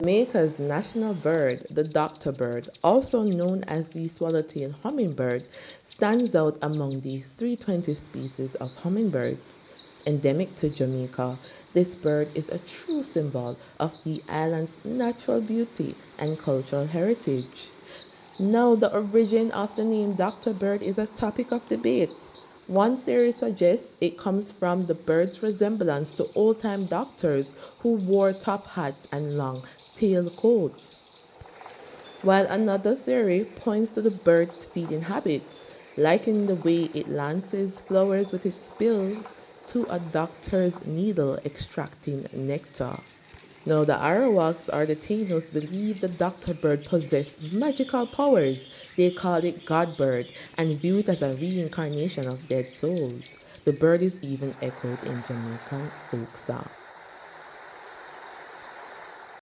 Jamaica's national bird, the Dr.Bird, also known as the swallowtail hummingbird, stands out among the 320 species of hummingbirds. Endemic to Jamaica, this bird is a true symbol of the island's natural beauty and cultural heritage. Now, the origin of the name Dr. Bird is a topic of debate. One theory suggests it comes from the bird's resemblance to old time doctors who wore top hats and long tail coats, while another theory points to the bird's feeding habits, likening the way it lances flowers with its bill to a doctor's needle extracting nectar. Now, the Arawaks or the Tainos believe the Dr. Bird possessed magical powers. They called it God Bird and view it as a reincarnation of dead souls. The bird is even echoed in Jamaican folk song.